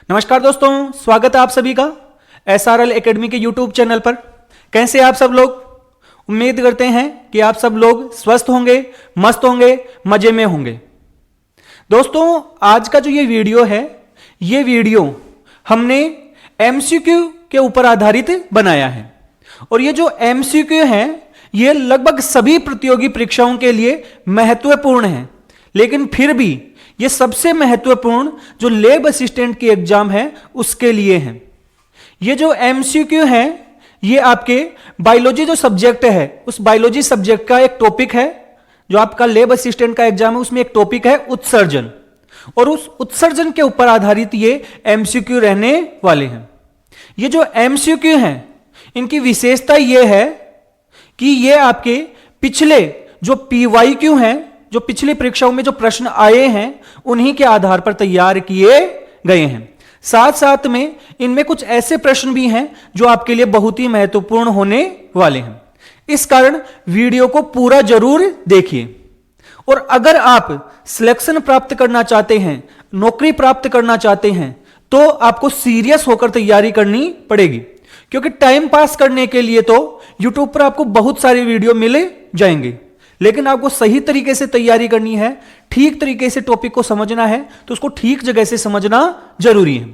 नमस्कार दोस्तों, स्वागत है आप सभी का SRL एकेडमी के यूट्यूब चैनल पर। कैसे आप सब लोग? उम्मीद करते हैं कि आप सब लोग स्वस्थ होंगे, मस्त होंगे, मजे में होंगे। दोस्तों, आज का जो ये वीडियो है, ये वीडियो हमने MCQ के ऊपर आधारित बनाया है। और ये जो MCQ है, ये लगभग सभी प्रतियोगी परीक्षाओं के लिए महत्वपूर्ण है, लेकिन फिर भी ये सबसे महत्वपूर्ण जो लैब असिस्टेंट की एग्जाम है उसके लिए है। ये जो MCQ है, ये आपके बायोलॉजी जो सब्जेक्ट है, उस बायोलॉजी सब्जेक्ट का एक टॉपिक है। जो आपका लैब असिस्टेंट का एग्जाम है, उसमें एक टॉपिक है उत्सर्जन, और उस उत्सर्जन के ऊपर आधारित ये MCQ रहने वाले हैं। ये जो MCQ हैं, इनकी विशेषता ये है कि ये आपके पिछले जो PYQ हैं, जो पिछली परीक्षाओं में जो प्रश्न आए हैं, उन्हीं के आधार पर तैयार किए गए हैं। साथ साथ में इनमें कुछ ऐसे प्रश्न भी हैं जो आपके लिए बहुत ही महत्वपूर्ण होने वाले हैं। इस कारण वीडियो को पूरा जरूर देखिए। और अगर आप सिलेक्शन प्राप्त करना चाहते हैं, नौकरी प्राप्त करना चाहते हैं, तो आपको सीरियस होकर तैयारी करनी पड़ेगी। क्योंकि टाइम पास करने के लिए तो यूट्यूब पर आपको बहुत सारे वीडियो मिले जाएंगे, लेकिन आपको सही तरीके से तैयारी करनी है, ठीक तरीके से टॉपिक को समझना है, तो उसको ठीक जगह से समझना जरूरी है।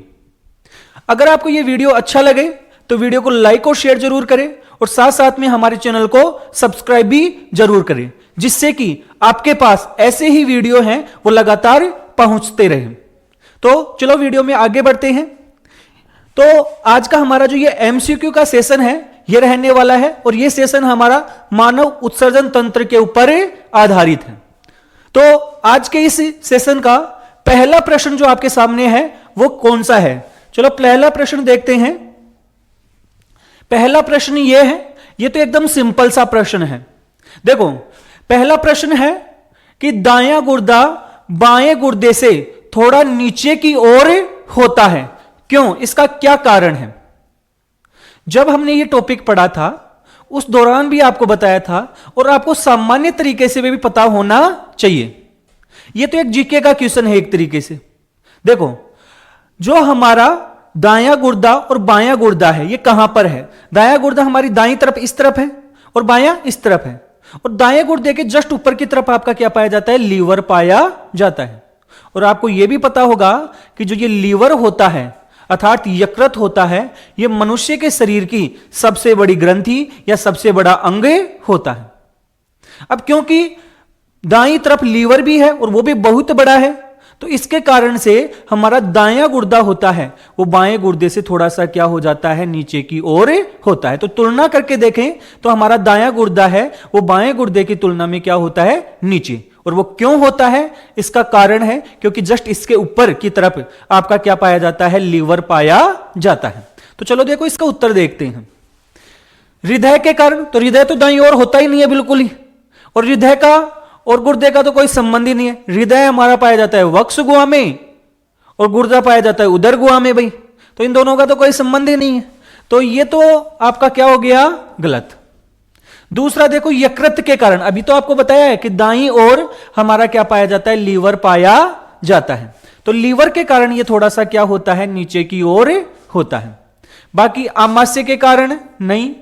अगर आपको यह वीडियो अच्छा लगे तो वीडियो को लाइक और शेयर जरूर करें, और साथ साथ में हमारे चैनल को सब्सक्राइब भी जरूर करें, जिससे कि आपके पास ऐसे ही वीडियो हैं वो लगातार पहुंचते रहे। तो चलो वीडियो में आगे बढ़ते हैं। तो आज का हमारा जो ये MCQ का सेशन है, ये रहने वाला है, और ये सेशन हमारा मानव उत्सर्जन तंत्र के ऊपर आधारित है। तो आज के इस सेशन का पहला प्रश्न जो आपके सामने है वो कौन सा है? चलो पहला प्रश्न देखते हैं। पहला प्रश्न ये है, ये तो एकदम सिंपल सा प्रश्न है। देखो, पहला प्रश्न है कि दायां गुर्दा बाएं गुर्दे से थोड़ा नीचे की ओर होता है, क्यों? इसका क्या कारण है? जब हमने ये टॉपिक पढ़ा था, उस दौरान भी आपको बताया था, और आपको सामान्य तरीके से भी पता होना चाहिए। ये तो एक जीके का क्वेश्चन है एक तरीके से। देखो, जो हमारा दायां गुर्दा और बायां गुर्दा है, ये कहां पर है? दायां गुर्दा हमारी दाईं तरफ इस तरफ है, और बायां इस तरफ है। और दाएं गुर्दे के जस्ट ऊपर की तरफ आपका क्या पाया जाता है? लीवर पाया जाता है। और आपको यह भी पता होगा कि जो ये लीवर होता है, अर्थात यकृत होता है, यह मनुष्य के शरीर की सबसे बड़ी ग्रंथि या सबसे बड़ा अंग होता है। अब क्योंकि दाईं तरफ लीवर भी है और वो भी बहुत बड़ा है, तो इसके कारण से हमारा दायां गुर्दा होता है, वो बाएं गुर्दे से थोड़ा सा क्या हो जाता है? नीचे की ओर होता है। तो तुलना करके देखें तो हमारा दायां गुर्दा है, वो बाएं गुर्दे की तुलना में क्या होता है? नीचे। और वो क्यों होता है? इसका कारण है क्योंकि जस्ट इसके ऊपर की तरफ आपका क्या पाया जाता है? लीवर पाया जाता है। तो चलो देखो, इसका उत्तर देखते हैं। हृदय के कारण, तो हृदय तो दाईं ओर होता ही नहीं है बिल्कुल ही, और हृदय का और गुर्दे का तो कोई संबंध ही नहीं है। हृदय हमारा पाया जाता है वक्ष गुहा में, और गुर्दा पाया जाता है उदर गुहा में भाई। तो इन दोनों का तो कोई संबंध ही नहीं है। तो ये तो आपका क्या हो गया? गलत। दूसरा देखो, यकृत के कारण, अभी तो आपको बताया है कि दाईं ओर हमारा क्या पाया जाता है? लीवर पाया जाता है। तो लीवर के कारण ये थोड़ा सा क्या होता है? नीचे की ओर होता है। बाकी आमाशय के कारण नहीं,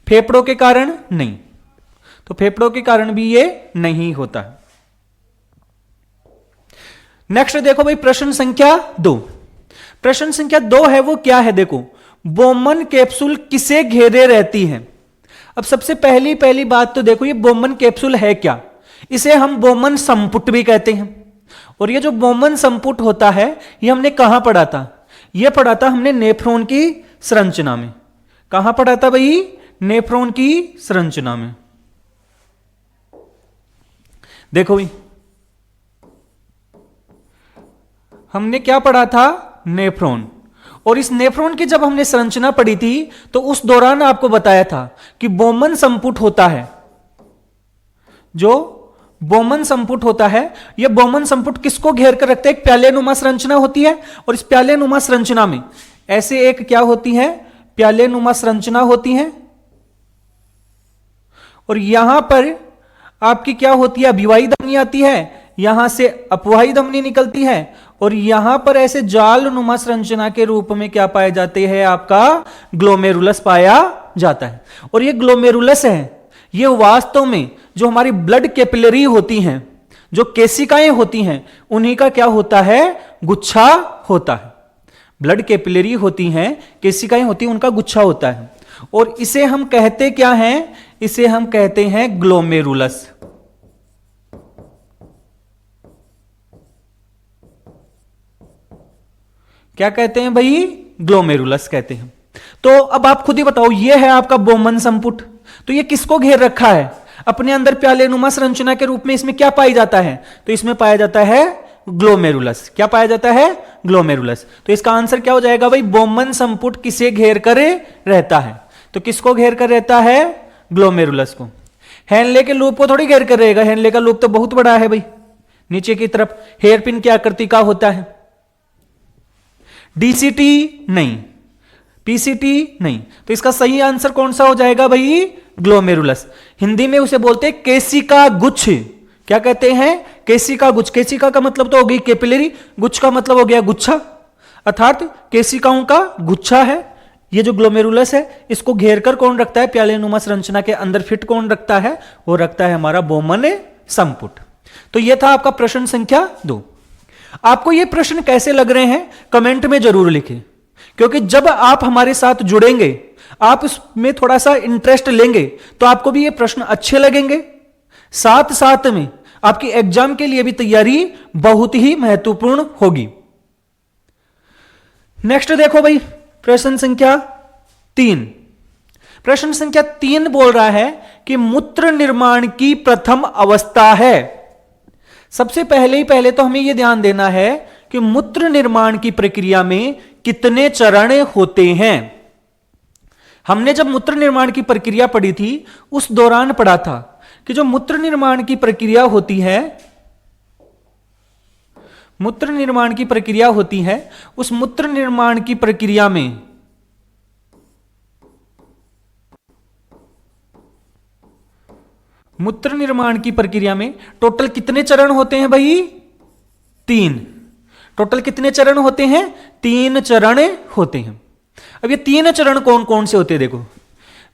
फेफड़ों के कारण नहीं, तो फेफड़ों के कारण भी ये नहीं होता है। नेक्स्ट देखो भाई, प्रश्न संख्या 2। प्रश्न संख्या 2 है, वो क्या है? देखो, बोमन कैप्सूल किसे घेरे रहती है? अब सबसे पहली बात तो देखो, ये बोमन कैप्सूल है क्या? इसे हम बोमन संपुट भी कहते हैं। और ये जो बोमन संपुट होता है, ये हमने कहां पढ़ा था? ये पढ़ा था हमने नेफ्रॉन की संरचना में। कहां पढ़ा था भाई? नेफ्रॉन की संरचना में। देखो भाई, हमने क्या पढ़ा था? नेफ्रॉन। और इस नेफ्रॉन की जब हमने संरचना पढ़ी थी, तो उस दौरान आपको बताया था कि बोमन संपुट होता है। जो बोमन संपुट होता है, यह बोमन संपुट किसको घेर कर रखता है? एक प्यालेनुमा संरचना होती है, और इस प्यालेनुमा संरचना में ऐसे एक क्या होती है? प्यालेनुमा संरचना होती है। और यहां पर आपकी क्या होती है? अभिवाही धमनी आती है, यहां से अपवाही धमनी निकलती है, और यहां पर ऐसे जाल नुमा संरचना के रूप में क्या पाए जाते हैं, आपका ग्लोमेरुलस पाया जाता है। और ये ग्लोमेरुलस है, ये वास्तव में जो हमारी ब्लड कैपिलरी होती हैं, जो केशिकाएं होती हैं, उन्हीं का क्या होता है, गुच्छा होता है। ब्लड कैपिलरी होती हैं, केशिकाएं होती हैं, उनका गुच्छा होता है। और इसे हम कहते क्या हैं, इसे हम कहते हैं ग्लोमेरुलस। क्या कहते हैं भाई, ग्लोमेरुलस कहते हैं। तो अब आप खुद ही बताओ, ये है आपका बोमन संपुट, तो ये किसको घेर रखा है, अपने अंदर प्यालेनुमा संरचना के रूप में इसमें क्या पाया जाता है, तो इसमें पाया जाता है ग्लोमेरुलस। क्या पाया जाता है, ग्लोमेरुलस। तो इसका आंसर क्या हो जाएगा भाई, बोमन संपुट किसे घेर कर रहता है, तो किसको घेर कर रहता है, ग्लोमेरुलस को। हेनले के लूप को थोड़ी घेर कर रहेगा, हेनले का लूप तो बहुत बड़ा है भाई, नीचे की तरफ। हेयरपिन की आकृति का होता है। डीसीटी नहीं, पीसीटी नहीं, तो इसका सही आंसर कौन सा हो जाएगा भाई, ग्लोमेरुलस। हिंदी में उसे बोलते हैं केशिका गुच्छ। क्या कहते हैं, केशिका गुच्छ। केशिका का मतलब तो हो गई कैपिलरी, गुच्छ का मतलब हो गया गुच्छा, अर्थात केशिकाओं का गुच्छा है। ये जो ग्लोमेरुलस है, इसको घेरकर कौन रखता है, प्यालेनुमा संरचना के अंदर फिट कौन रखता है, वो रखता है हमारा बोमन संपुट। तो यह था आपका प्रश्न संख्या 2। आपको ये प्रश्न कैसे लग रहे हैं, कमेंट में जरूर लिखें, क्योंकि जब आप हमारे साथ जुड़ेंगे, आप इसमें थोड़ा सा इंटरेस्ट लेंगे, तो आपको भी ये प्रश्न अच्छे लगेंगे। साथ साथ में आपकी एग्जाम के लिए भी तैयारी बहुत ही महत्वपूर्ण होगी। नेक्स्ट देखो भाई, प्रश्न संख्या 3। प्रश्न संख्या 3 बोल रहा है कि मूत्र निर्माण की प्रथम अवस्था है। सबसे पहले तो हमें यह ध्यान देना है कि मूत्र निर्माण की प्रक्रिया में कितने चरण होते हैं। हमने जब मूत्र निर्माण की प्रक्रिया पढ़ी थी, उस दौरान पढ़ा था कि जो मूत्र निर्माण की प्रक्रिया होती है, मूत्र निर्माण की प्रक्रिया होती है, उस मूत्र निर्माण की प्रक्रिया में मूत्र निर्माण की प्रक्रिया में टोटल कितने चरण होते हैं भाई, 3। टोटल कितने चरण होते हैं, 3 चरण होते हैं। अब ये 3 चरण कौन कौन से होते हैं, देखो।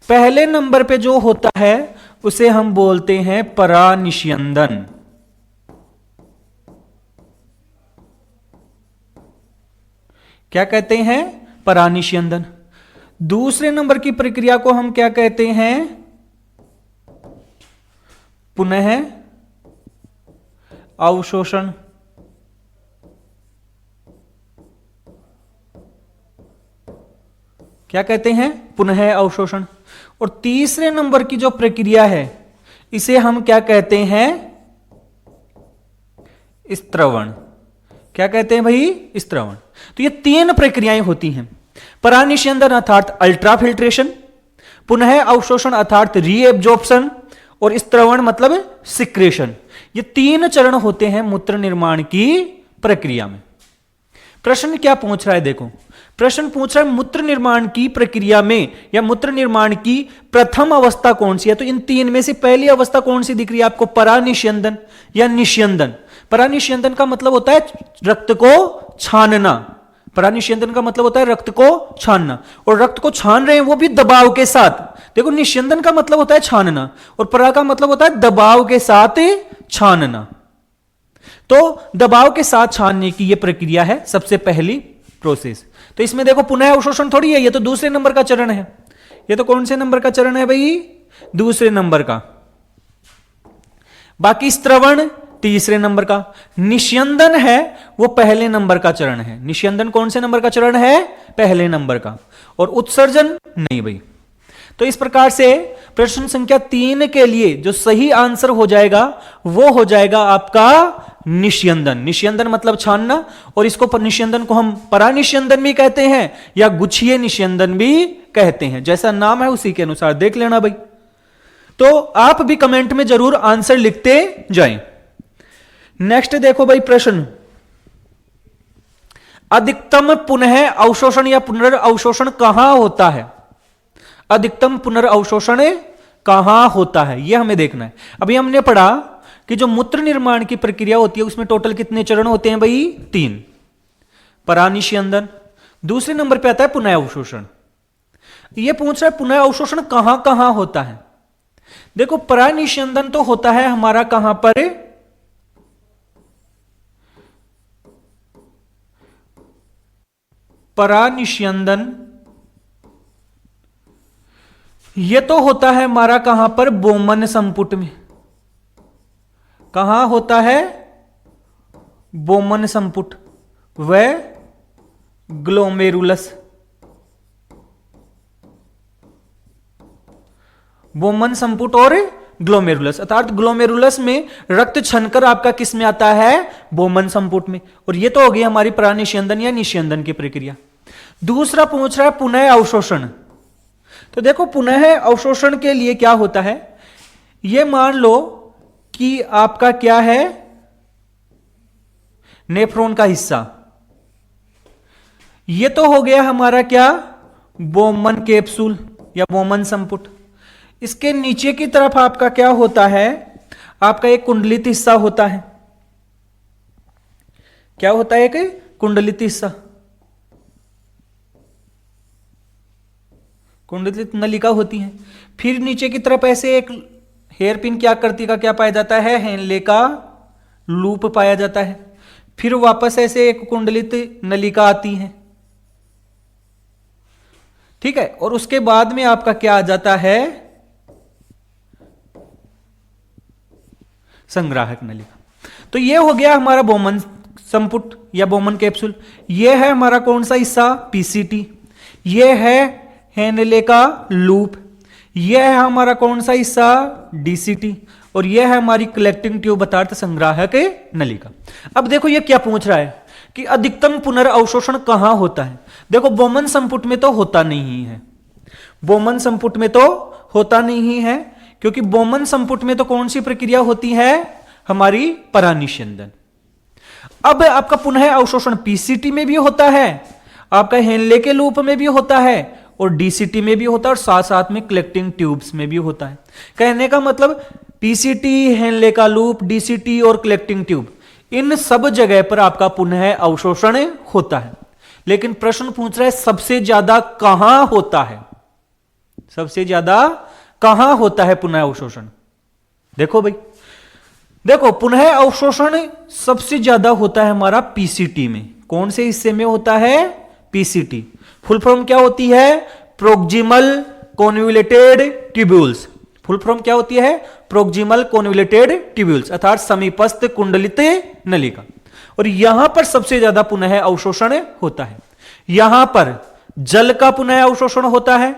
पहले नंबर पे जो होता है उसे हम बोलते हैं परानिष्यंदन। क्या कहते हैं, परानिष्यंदन। दूसरे नंबर की प्रक्रिया को हम क्या कहते हैं, पुनः अवशोषण। क्या कहते हैं, पुनः अवशोषण। और तीसरे नंबर की जो प्रक्रिया है, इसे हम क्या कहते हैं, स्त्रवण। क्या कहते हैं भाई, स्त्रवण। तो ये 3 प्रक्रियाएं होती हैं। परानिष्यंदन अर्थात अल्ट्राफिल्ट्रेशन, पुनः अवशोषण अर्थात रीएब्जॉर्प्शन, और स्त्रवण मतलब सिक्रेशन। ये 3 चरण होते हैं मूत्र निर्माण की प्रक्रिया में। प्रश्न क्या पूछ रहा है, देखो। प्रश्न पूछ रहा है मूत्र निर्माण की प्रक्रिया में या मूत्र निर्माण की प्रथम अवस्था कौन सी है। तो इन 3 में से पहली अवस्था कौन सी दिख रही है आपको, परानिष्यंदन या निष्यंदन। परानिष्यंदन का मतलब होता है रक्त को छानना। परानिष्यंदन का मतलब होता है रक्त को छानना, और रक्त को छान रहे हैं वो भी दबाव के साथ। देखो, निष्यंदन का मतलब होता है छानना, और परा का मतलब होता है दबाव के साथ छानना। तो दबाव के साथ छानने की यह प्रक्रिया है सबसे पहली प्रोसेस। तो इसमें देखो, पुनः अवशोषण थोड़ी है, ये तो दूसरे नंबर का चरण है। ये तो कौन से नंबर का चरण है भाई, दूसरे नंबर का। बाकी स्त्रवण तीसरे नंबर का। निष्यंदन है वो पहले नंबर का चरण है। निष्यंदन कौन से नंबर का चरण है, पहले नंबर का। और उत्सर्जन नहीं भाई। तो इस प्रकार से प्रश्न संख्या 3 के लिए जो सही आंसर हो जाएगा वो हो जाएगा आपका निष्यंदन। निष्यंदन मतलब छानना, और इसको निष्यंदन को हम परानिष्यंदन भी कहते हैं या गुच्छीय निष्यंदन भी कहते हैं। जैसा नाम है उसी के अनुसार देख लेना भाई। तो आप भी कमेंट में जरूर आंसर लिखते जाएं। नेक्स्ट देखो भाई, प्रश्न। अधिकतम पुनः अवशोषण या पुनर्अवशोषण कहां होता है। अधिकतम पुनर्अवशोषण कहां होता है, यह हमें देखना है। अभी हमने पढ़ा कि जो मूत्र निर्माण की प्रक्रिया होती है उसमें टोटल कितने चरण होते हैं भाई, 3। परानिस्यंदन। दूसरे नंबर पे आता है पुनः अवशोषण। यह पूछ रहा है पुनः अवशोषण कहां कहां होता है। देखो परानिस्यंदन तो होता है हमारा कहां पर, परानिस्यंदन यह तो होता है हमारा कहां पर, बोमन संपुट में। कहां होता है, बोमन संपुट व ग्लोमेरुलस। बोमन संपुट और ग्लोमेरुलस, अर्थात ग्लोमेरुलस में रक्त छनकर आपका किस में आता है, बोमन संपुट में। और यह तो हो गई हमारी परानिस्यंदन या निस्यंदन की प्रक्रिया। दूसरा पूछ रहा है पुनः अवशोषण। तो देखो पुनः अवशोषण के लिए क्या होता है, यह मान लो कि आपका क्या है, नेफ्रॉन का हिस्सा। यह तो हो गया हमारा क्या, बोमन कैप्सूल या बोमन संपुट। इसके नीचे की तरफ आपका क्या होता है, आपका एक कुंडलित हिस्सा होता है। क्या होता है, एक कुंडलित हिस्सा, कुंडलित नलिका होती है। फिर नीचे की तरफ ऐसे एक हेयर पिन की आकृति का क्या पाया जाता है, हेनले का लूप पाया जाता है। फिर वापस ऐसे एक कुंडलित नलिका आती है, ठीक है। और उसके बाद में आपका क्या आ जाता है, संग्राहक नलिका। तो यह हो गया हमारा बोमन संपुट या बोमन कैप्सूल। यह है हमारा कौन सा हिस्सा, पीसीटी। यह है हेनले का लूप। यह है हमारा कौन सा हिस्सा, डीसीटी। और यह है हमारी कलेक्टिंग ट्यूब अर्थात संग्राहक नलिका। अब देखो यह क्या पूछ रहा है कि अधिकतम पुनर्अवशोषण कहां होता है। देखो बोमन संपुट में तो होता नहीं है, बोमन संपुट में तो होता नहीं है, क्योंकि बोमन संपुट में तो कौन सी प्रक्रिया होती है, हमारी परानिस्यंदन। अब आपका पुनः अवशोषण पीसीटी में भी होता है, आपका हेनले के लूप में भी होता है, और डीसीटी में भी होता है, और साथ साथ में कलेक्टिंग ट्यूब्स में भी होता है। कहने का मतलब पीसीटी, हेनले का लूप, डीसीटी और कलेक्टिंग ट्यूब, इन सब जगह पर आपका पुनः अवशोषण होता है। लेकिन प्रश्न पूछ रहा है सबसे ज्यादा कहां होता है, सबसे ज्यादा कहां होता है पुनः अवशोषण। देखो भाई, देखो पुनः अवशोषण सबसे ज्यादा होता है हमारा पीसीटी में। कौन से हिस्से में होता है, पीसीटी। फुल फॉर्म क्या होती है, proximal convoluted tubules. Full form क्या होती है, प्रोक्सिमल कॉन्वोल्यूटेड ट्यूब्यूल्स, अर्थात समीपस्थ कुंडलित नलिका। और यहां पर सबसे ज्यादा पुनः अवशोषण होता है। यहां पर जल का पुनः अवशोषण होता है,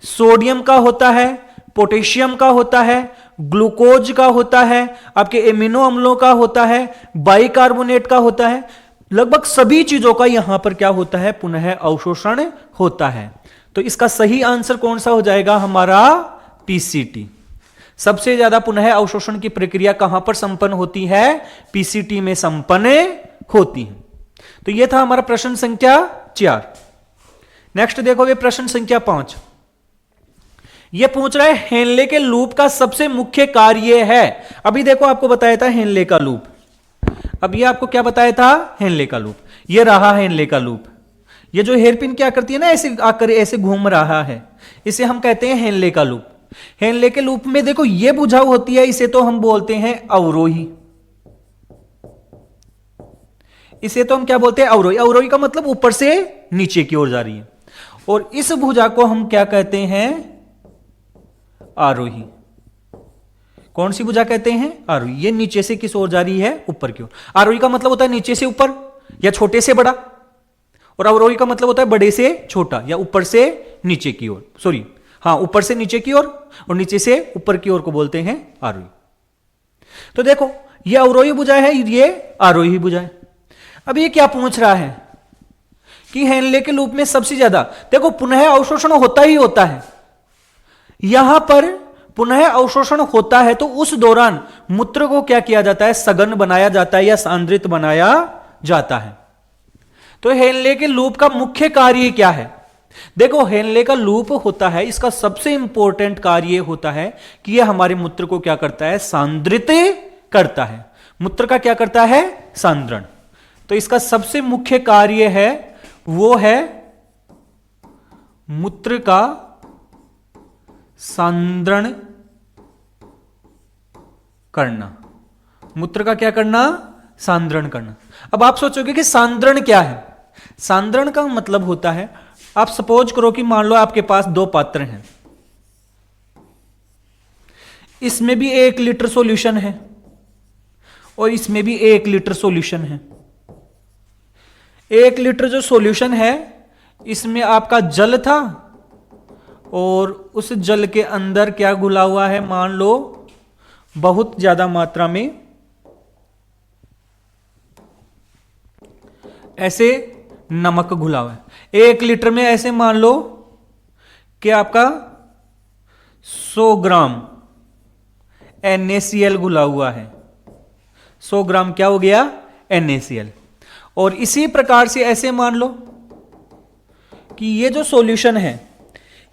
सोडियम का होता है, पोटेशियम का होता है, ग्लूकोज का होता है, आपके एमिनो अम्लों का होता है, बाइकार्बोनेट का होता है। लगभग सभी चीजों का यहां पर क्या होता है, पुनः अवशोषण होता है। तो इसका सही आंसर कौन सा हो जाएगा, हमारा पीसीटी। सबसे ज्यादा पुनः अवशोषण की प्रक्रिया कहां पर संपन्न होती है, पीसीटी में संपन्न होती है। तो यह था हमारा प्रश्न संख्या 4। नेक्स्ट देखोगे प्रश्न संख्या 5। यह पूछ रहा है हेनले के लूप का सबसे मुख्य कार्य है। अभी देखो आपको बताया था हेनले का लूप, अब ये आपको क्या बताया था, हेनले का लूप। ये रहा हेनले का लूप। ये जो हेयरपिन क्या करती है ना, ऐसे आकर ऐसे घूम रहा है, इसे हम कहते हैं हेनले का लूप। हेनले के लूप में देखो ये बुझाव होती है, इसे तो हम बोलते हैं अवरोही। इसे तो हम क्या बोलते हैं, अवरोही। अवरोही का मतलब ऊपर से नीचे की ओर जा रही है। और इस भुजा को हम क्या कहते हैं, आरोही। कौन सी भुजा कहते हैं, आरोही। ये नीचे से किस ओर जा रही है, ऊपर की ओर। आरोही का मतलब होता है नीचे से ऊपर या छोटे से बड़ा, और अवरोही का मतलब होता है बड़े से छोटा या ऊपर से नीचे की ओर। सॉरी, हाँ, ऊपर से नीचे की ओर और नीचे से ऊपर की ओर को बोलते हैं आरोही। तो देखो ये अवरोही भुजा है, ये आरोही भुजा है। अब ये क्या पूछ रहा है कि हेनले के लूप में सबसे ज्यादा, देखो पुनः अवशोषण होता ही होता है। यहां पर पुनः अवशोषण होता है तो उस दौरान मूत्र को क्या किया जाता है, सघन बनाया जाता है या सांद्रित बनाया जाता है। तो हेनले के लूप का मुख्य कार्य क्या है, देखो हेनले का लूप होता है, इसका सबसे इंपॉर्टेंट कार्य होता है कि यह हमारे मूत्र को क्या करता है, सांद्रित करता है। मूत्र का क्या करता है, सांद्रण। तो इसका सबसे मुख्य कार्य है वो है मूत्र का सांद्रण करना। मूत्र का क्या करना? सांद्रण करना। अब आप सोचोगे कि सांद्रण क्या है? सांद्रण का मतलब होता है, आप सपोज करो कि मान लो आपके पास दो पात्र हैं, इसमें भी 1 लीटर सॉल्यूशन है और इसमें भी 1 लीटर सॉल्यूशन है। 1 लीटर जो सॉल्यूशन है इसमें आपका जल था और उस जल के अंदर क्या घुला हुआ है? मान लो बहुत ज्यादा मात्रा में ऐसे नमक घुला हुआ है। 1 लीटर में ऐसे मान लो कि आपका 100 ग्राम NaCl घुला हुआ है। 100 ग्राम क्या हो गया? NaCl। और इसी प्रकार से ऐसे मान लो कि ये जो सॉल्यूशन है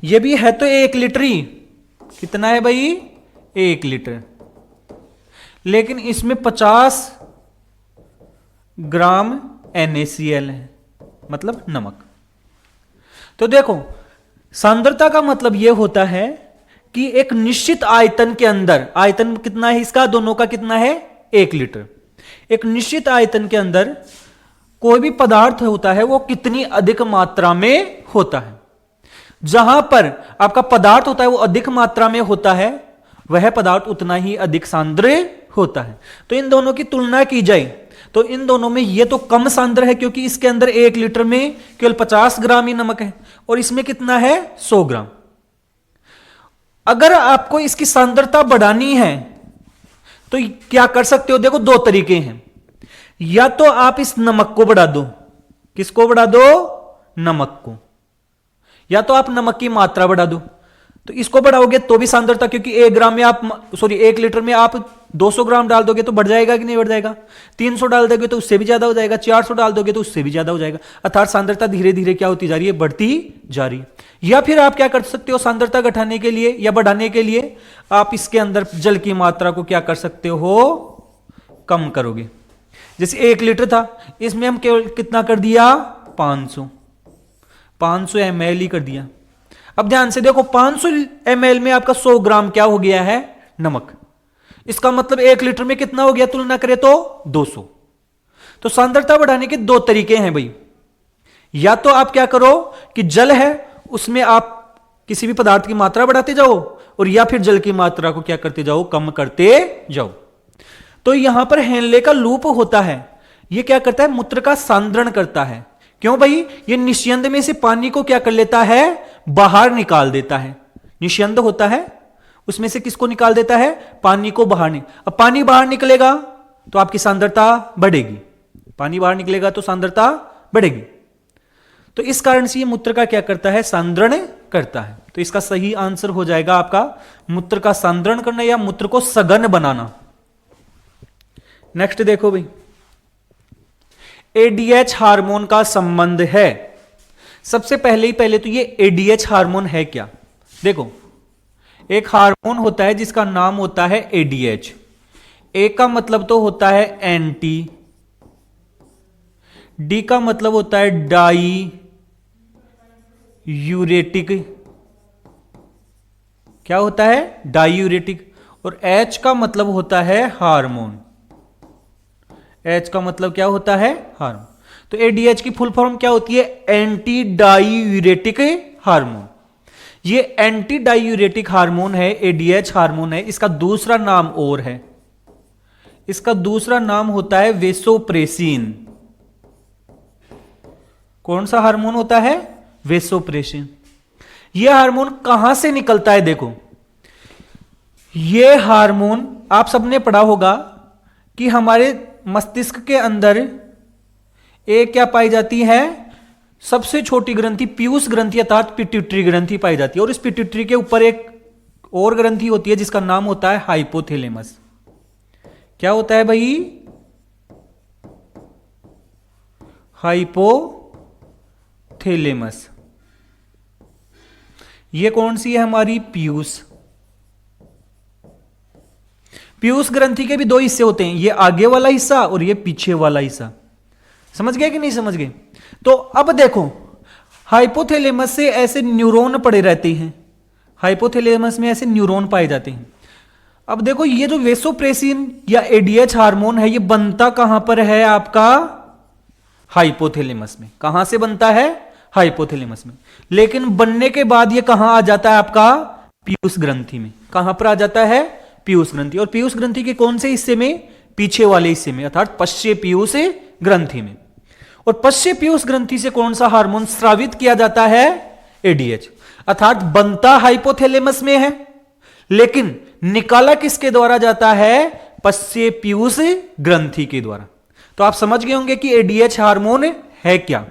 ये भी है तो 1 लीटर ही। कितना है भाई? 1 लीटर। लेकिन इसमें 50 ग्राम NaCl है, मतलब नमक। तो देखो, सांद्रता का मतलब यह होता है कि एक निश्चित आयतन के अंदर, आयतन कितना है इसका? दोनों का कितना है? 1 लीटर। एक निश्चित आयतन के अंदर कोई भी पदार्थ होता है वो कितनी अधिक मात्रा में होता है। जहां पर आपका पदार्थ होता है वो अधिक मात्रा में होता है, वह पदार्थ उतना ही अधिक सांद्र होता है। तो इन दोनों की तुलना की जाए तो इन दोनों में ये तो कम सांद्र है, क्योंकि इसके अंदर 1 लीटर में केवल 50 ग्राम ही नमक है और इसमें कितना है? 100 ग्राम। अगर आपको इसकी सांद्रता बढ़ानी है तो क्या कर सकते हो? देखो, 2 तरीके हैं। या तो आप इस नमक को बढ़ा दो। किसको बढ़ा दो? नमक को। या तो आप नमक की मात्रा बढ़ा दो। तो इसको बढ़ाओगे तो भी सांद्रता, क्योंकि 1 लीटर में आप 200 ग्राम डाल दोगे तो बढ़ जाएगा कि नहीं बढ़ जाएगा? 300 डाल दोगे तो उससे भी ज्यादा हो जाएगा, 400 डाल दोगे तो उससे भी ज्यादा हो जाएगा। अर्थात सांद्रता धीरे धीरे क्या होती जा रही है? बढ़ती जा रही है। या फिर आप क्या कर सकते हो? सांद्रता घटाने के लिए या बढ़ाने के लिए आप इसके अंदर जल की मात्रा को क्या कर सकते हो? कम करोगे। जैसे 1 लीटर था, इसमें हम केवल कितना कर दिया? 500 ml ही कर दिया। अब ध्यान से देखो, 500 ml में आपका 100 ग्राम क्या हो गया है? नमक। इसका मतलब 1 लीटर में कितना हो गया? तुलना करें तो 200। तो सांद्रता बढ़ाने के 2 तरीके हैं भाई। या तो आप क्या करो कि जल है उसमें आप किसी भी पदार्थ की मात्रा बढ़ाते जाओ, और या फिर जल की मात्रा को क्या करते जाओ? कम करते जाओ। तो यहां पर हेनले का लूप होता है। यह क्या करता है? मूत्र का सांद्रण करता है। क्यों भाई? ये निस्यंद में से पानी को क्या कर लेता है? बाहर निकाल देता है। निस्यंद होता है, उसमें से किसको निकाल देता है? पानी को बाहर अब पानी बाहर निकलेगा तो आपकी सांद्रता बढ़ेगी। पानी बाहर निकलेगा तो सांद्रता बढ़ेगी। तो इस कारण से ये मूत्र का क्या करता है? सांद्रण करता है। तो इसका सही आंसर हो जाएगा आपका मूत्र का सांद्रण करना या मूत्र को सघन बनाना। नेक्स्ट देखो भाई, ADH हार्मोन का संबंध है। सबसे पहले तो ये ADH हार्मोन है क्या? देखो, एक हार्मोन होता है जिसका नाम होता है ADH। ए का मतलब तो होता है एंटी, डी का मतलब होता है डाई यूरेटिक। क्या होता है? डाई यूरेटिक। और H का मतलब होता है हार्मोन। H का मतलब क्या होता है? हार्मोन। तो ADH की फुल फॉर्म क्या होती है? Anti diuretic hormone. ये एंटी डाईयूरेटिक हार्मोन है, ADH हार्मोन है। इसका दूसरा नाम और है, इसका दूसरा नाम होता है वेसोप्रेसिन। कौन सा हार्मोन होता है? वेसोप्रेसिन। यह हार्मोन कहां से निकलता है? देखो, यह हार्मोन आप सबने पढ़ा होगा कि हमारे मस्तिष्क के अंदर एक क्या पाई जाती है? सबसे छोटी ग्रंथि पीयूष ग्रंथि अर्थात पिट्यूटरी ग्रंथि पाई जाती है। और इस पिट्यूटरी के ऊपर एक और ग्रंथि होती है जिसका नाम होता है हाइपोथैलेमस। क्या होता है भाई? हाइपोथैलेमस। ये कौन सी है? हमारी पीयूष। पीयूष ग्रंथि के भी 2 हिस्से होते हैं, ये आगे वाला हिस्सा और ये पीछे वाला हिस्सा। समझ गए कि नहीं समझ गए? तो अब देखो, हाइपोथैलेमस से ऐसे न्यूरॉन पड़े रहते हैं, हाइपोथैलेमस में ऐसे न्यूरॉन पाए जाते हैं। अब देखो, ये जो वेसोप्रेसिन या एडीएच हार्मोन है, ये बनता कहां पर है आपका? हाइपोथैलेमस में। कहां से बनता है? हाइपोथैलेमस में। लेकिन बनने के बाद ये कहां आ जाता है आपका? पीयूष ग्रंथि में। कहां पर आ जाता है? पीयूष ग्रंथि। और पीयूष ग्रंथि के कौन से हिस्से में? पीछे वाले हिस्से में, अर्थात पश्चे पीयूष ग्रंथि में। और पश्चे पीयूष ग्रंथि से कौन सा हार्मोन स्रावित किया जाता है? एडीएच। अर्थात बनता हाइपोथैलेमस में है, लेकिन निकाला किसके द्वारा जाता है? पश्चे पीयूष ग्रंथि के द्वारा। तो आप समझ गए होंगे कि एडीएच हार्मोन है क्या।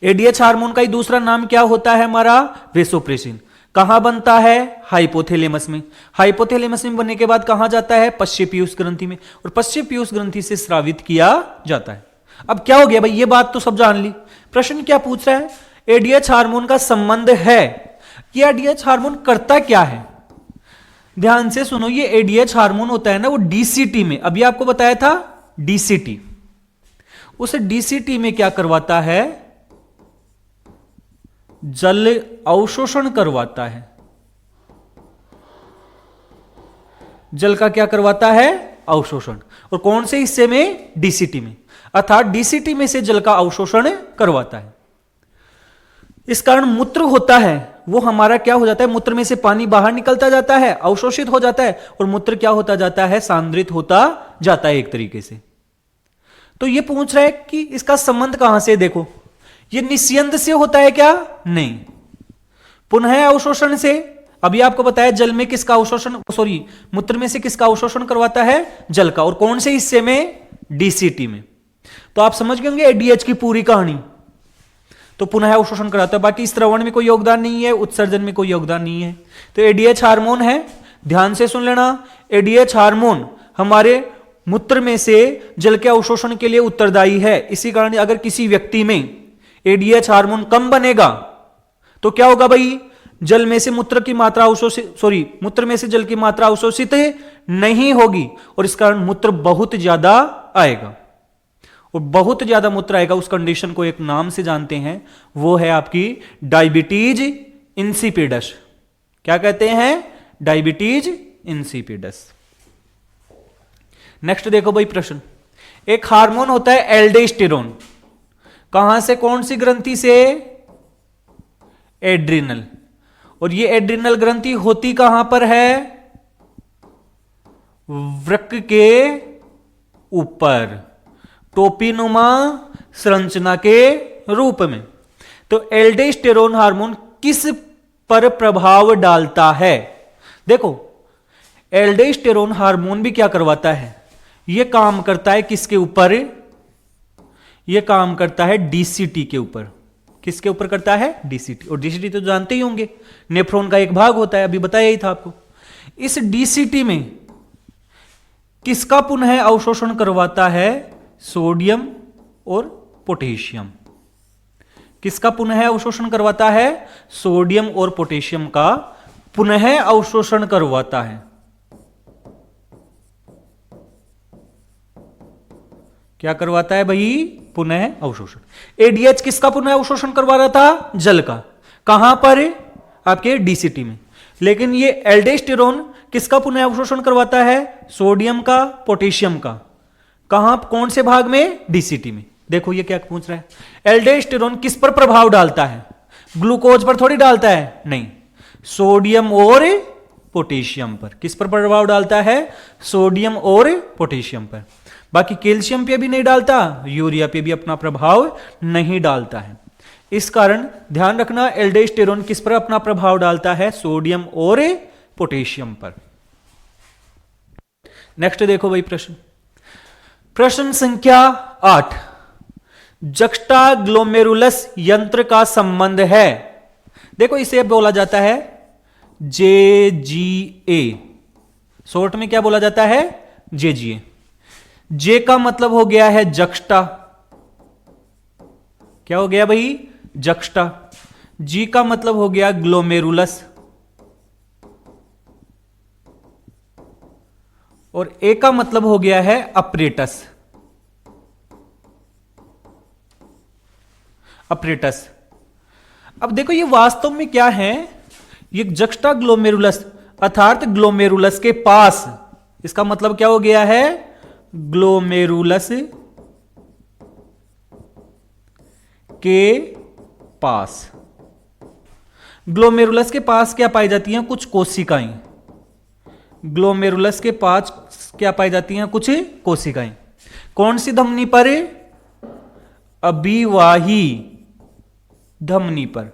एडीएच हार्मोन का ही दूसरा नाम क्या होता है हमारा? वेसोप्रेसिन। कहां बनता है? हाइपोथैलेमस में। हाइपोथैलेमस में बनने के बाद कहां जाता है? पश्चे पीयूष ग्रंथि में। और पश्चे पीयूष ग्रंथि से स्रावित किया जाता है। अब क्या हो गया भाई, ये बात तो सब जान ली। प्रश्न क्या पूछ रहा है? एडीएच हार्मोन का संबंध है। ये एडीएच हार्मोन करता क्या है? ध्यान से सुनो, ये एडीएच हार्मोन होता है ना, वो डीसीटी में, अभी आपको बताया था डीसीटी, उस डीसीटी में क्या करवाता है? जल अवशोषण करवाता है। जल का क्या करवाता है? अवशोषण। और कौन से हिस्से में? डीसीटी में। अर्थात डीसीटी में से जल का अवशोषण करवाता है। इस कारण मूत्र होता है वो हमारा क्या हो जाता है? मूत्र में से पानी बाहर निकलता जाता है, अवशोषित हो जाता है, और मूत्र क्या होता जाता है? सांद्रित होता जाता है एक तरीके से। तो ये पूछ रहा है कि इसका संबंध कहां से? देखो, ये निस्यंद से होता है क्या? नहीं। पुनः अवशोषण से। अभी आपको बताया जल में किसका अवशोषण, सॉरी, मूत्र में से किसका अवशोषण करवाता है? जल का। और कौन से हिस्से में? डीसीटी में। तो आप समझ गए होंगे एडीएच की पूरी कहानी। तो पुनः अवशोषण कराता है, बाकी स्रवण में कोई योगदान नहीं है, उत्सर्जन में कोई योगदान नहीं है। तो एडीएच हार्मोन है, ध्यान से सुन लेना। एडीएच हार्मोन हमारे मूत्र में से जल के अवशोषण के लिए उत्तरदायी है। इसी कारण अगर किसी व्यक्ति में एडीएच हार्मोन कम बनेगा तो क्या होगा भाई? जल में से मूत्र की मात्रा अवशोषित, सॉरी, मूत्र में से जल की मात्रा अवशोषित नहीं होगी, और इस कारण मूत्र बहुत ज्यादा आएगा। और बहुत ज्यादा मूत्र आएगा, उस कंडीशन को एक नाम से जानते हैं, वो है आपकी डायबिटीज इंसिपिडस। क्या कहते हैं? Diabetes insipidus. नेक्स्ट देखो भाई प्रश्न, एक हार्मोन होता है एल्डोस्टेरोन। कहां से? कौन सी ग्रंथि से? एड्रिनल। और ये एड्रिनल ग्रंथि होती कहां पर है? वृक्क के ऊपर, टोपीनुमा संरचना के रूप में। तो एल्डोस्टेरोन हार्मोन किस पर प्रभाव डालता है? देखो, एल्डोस्टेरोन हार्मोन भी क्या करवाता है? यह काम करता है किसके ऊपर? यह काम करता है डीसीटी के ऊपर। किसके ऊपर करता है? डीसीटी। और डीसीटी तो जानते ही होंगे, नेफ्रॉन का एक भाग होता है, अभी बताया ही था आपको। इस डीसीटी में किसका पुनः अवशोषण करवाता है? सोडियम और पोटेशियम। किसका पुनः अवशोषण करवाता है? सोडियम और पोटेशियम का पुनः अवशोषण करवाता है। क्या करवाता है भाई? पुनः अवशोषण। एडीएच किसका पुनः अवशोषण करवा रहा था? जल का। कहां पर? आपके डीसीटी में। लेकिन ये एल्डोस्टेरोन किसका पुनः अवशोषण करवाता है? सोडियम का, पोटेशियम का। कहां? कौन से भाग में? डीसीटी में। देखो ये क्या पूछ रहा है, एल्डोस्टेरोन किस पर प्रभाव डालता है? ग्लूकोज पर थोड़ी डालता है, नहीं, सोडियम और पोटेशियम पर। किस पर प्रभाव डालता है? सोडियम और पोटेशियम पर। बाकी कैल्शियम पे भी नहीं डालता, यूरिया पे भी अपना प्रभाव नहीं डालता है। इस कारण ध्यान रखना, एल्डोस्टेरोन किस पर अपना प्रभाव डालता है? सोडियम और पोटेशियम पर। नेक्स्ट देखो भाई प्रश्न, प्रश्न संख्या 8, जक्स्टाग्लोमेरुलस यंत्र का संबंध है। देखो इसे बोला जाता है JGA, शॉर्ट में क्या बोला जाता है? JGA। जे का मतलब हो गया है जक्स्टा, क्या हो गया भाई? जक्स्टा। जी का मतलब हो गया ग्लोमेरुलस, और ए का मतलब हो गया है अपरेटस। अपरेटस। अब देखो ये वास्तव में क्या है, ये जक्स्टा ग्लोमेरुलस अर्थात ग्लोमेरुलस के पास, इसका मतलब क्या हो गया है, ग्लोमेरुलस के पास। ग्लोमेरुलस के पास क्या पाई जाती हैं, कुछ कोशिकाएं। ग्लोमेरुलस के पास क्या पाई जाती हैं, कुछ कोशिकाएं। कौन सी धमनी पर, अभिवाही धमनी पर।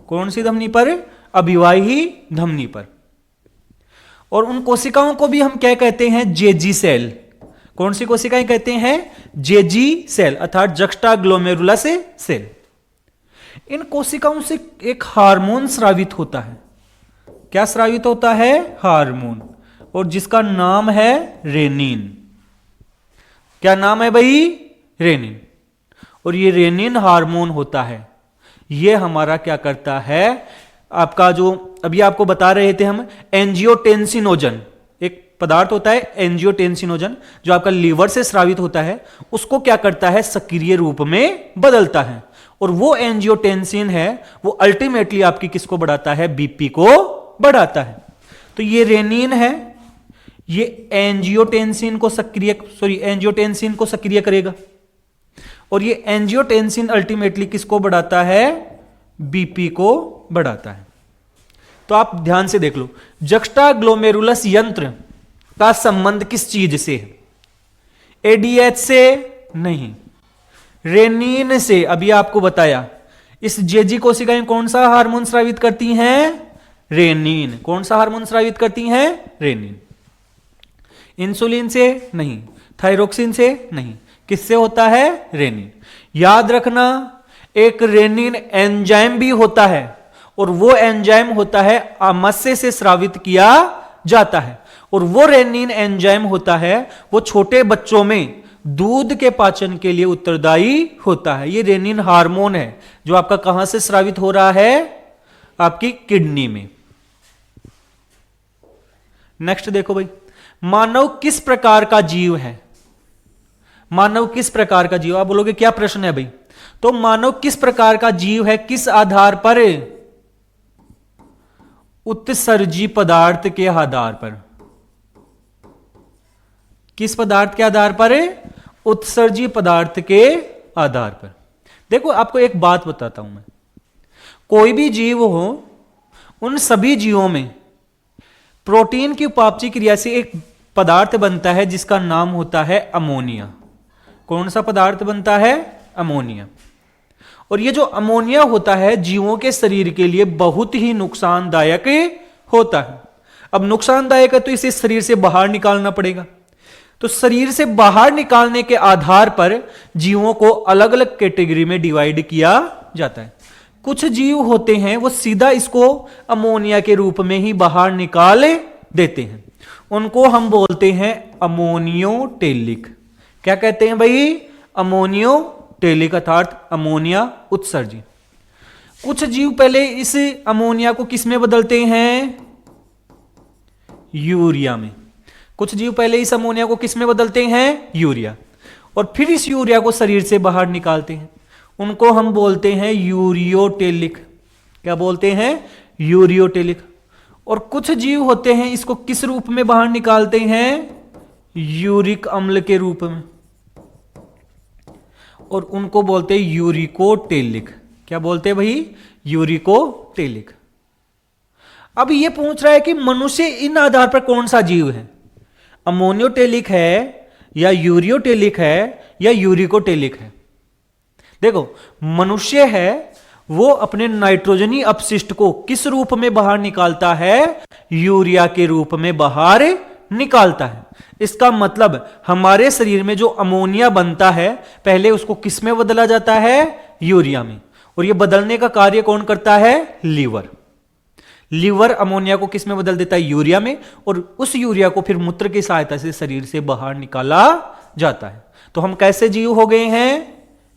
कौन सी धमनी पर, अभिवाही धमनी पर। और उन कोशिकाओं को भी हम क्या कहते हैं, जेजी सेल। कौन सी कोशिकाएं कहते हैं, जेजी सेल अर्थात जक्स्टा ग्लोमेरुलस सेल। इन कोशिकाओं से एक हार्मोन स्रावित होता है। क्या स्रावित होता है, हार्मोन, और जिसका नाम है रेनिन। क्या नाम है भाई, रेनिन। और ये रेनिन हार्मोन होता है, ये हमारा क्या करता है, आपका जो अभी आपको बता रहे थे हम, एंजियोटेंसिनोजन, एक पदार्थ होता है एंजियोटेंसिनोजन जो आपका लीवर से स्रावित होता है, उसको क्या करता है, सक्रिय रूप में बदलता है। और वो एंजियोटेंसिन है, वो अल्टीमेटली आपकी किसको बढ़ाता है, बीपी को बढ़ाता है। तो ये रेनिन है, ये एंजियोटेंसिन को सक्रिय करेगा, और ये एंजियोटेंसिन अल्टीमेटली किसको बढ़ाता है, बीपी को बढ़ाता है। तो आप ध्यान से देख लो, जक्स्टा ग्लोमेरुलस यंत्र का संबंध किस चीज से है, एडीएच से नहीं, रेनिन से। अभी आपको बताया, इस जेजी कोशिकाएं कौन सा हार्मोन स्रावित करती हैं, रेनिन। कौन सा हार्मोन स्रावित करती हैं, रेनिन। इंसुलिन से नहीं, थायरोक्सिन से नहीं, किससे होता है, रेनिन। याद रखना, एक रेनिन एंजाइम भी होता है, और वो एंजाइम होता है आमाशय से स्रावित किया जाता है। और वो रेनिन एंजाइम होता है, वो छोटे बच्चों में दूध के पाचन के लिए उत्तरदायी होता है। ये रेनिन हार्मोन है जो आपका कहां से स्रावित हो रहा है, आपकी किडनी में। नेक्स्ट देखो भाई, मानव किस प्रकार का जीव है, मानव किस प्रकार का जीव। आप बोलोगे क्या प्रश्न है भाई, तो मानव किस प्रकार का जीव है, किस आधार पर, उत्सर्जी पदार्थ के आधार पर। किस पदार्थ के आधार पर, उत्सर्जी पदार्थ के आधार पर। देखो आपको एक बात बताता हूं मैं, कोई भी जीव हो, उन सभी जीवों में प्रोटीन की उपापचय क्रिया से एक पदार्थ बनता है जिसका नाम होता है अमोनिया। कौन सा पदार्थ बनता है, अमोनिया। और ये जो अमोनिया होता है जीवों के शरीर के लिए बहुत ही नुकसानदायक होता है। अब नुकसानदायक है तो इसे शरीर से बाहर निकालना पड़ेगा। तो शरीर से बाहर निकालने के आधार पर जीवों को अलग अलग कैटेगरी में डिवाइड किया जाता है। कुछ जीव होते हैं वो सीधा इसको अमोनिया के रूप में ही बाहर निकाल देते हैं, उनको हम बोलते हैं अमोनियोटेलिक। क्या कहते हैं भाई, अमोनियोटेलिक अर्थात अमोनिया उत्सर्जी। कुछ जीव पहले इस अमोनिया को किस में बदलते हैं, यूरिया में। कुछ जीव पहले इस अमोनिया को किस में बदलते हैं, यूरिया, और फिर इस यूरिया को शरीर से बाहर निकालते हैं, उनको हम बोलते हैं यूरियोटेलिक। क्या बोलते हैं, यूरियोटेलिक। और कुछ जीव होते हैं इसको किस रूप में बाहर निकालते हैं, यूरिक अम्ल के रूप में, और उनको बोलते हैं यूरिकोटेलिक। क्या बोलते हैं भाई, यूरिकोटेलिक। अब ये पूछ रहा है कि मनुष्य इन आधार पर कौन सा जीव है, अमोनियोटेलिक है या यूरियोटेलिक है या यूरिकोटेलिक है। देखो मनुष्य है वो अपने नाइट्रोजनी अपशिष्ट को किस रूप में बाहर निकालता है, यूरिया के रूप में बाहर निकालता है। इसका मतलब हमारे शरीर में जो अमोनिया बनता है पहले उसको किस में बदला जाता है, यूरिया में। और यह बदलने का कार्य कौन करता है, लीवर। लीवर अमोनिया को किस में बदल देता है, यूरिया में, और उस यूरिया को फिर मूत्र की सहायता से शरीर से बाहर निकाला जाता है। तो हम कैसे जीव हो गए हैं,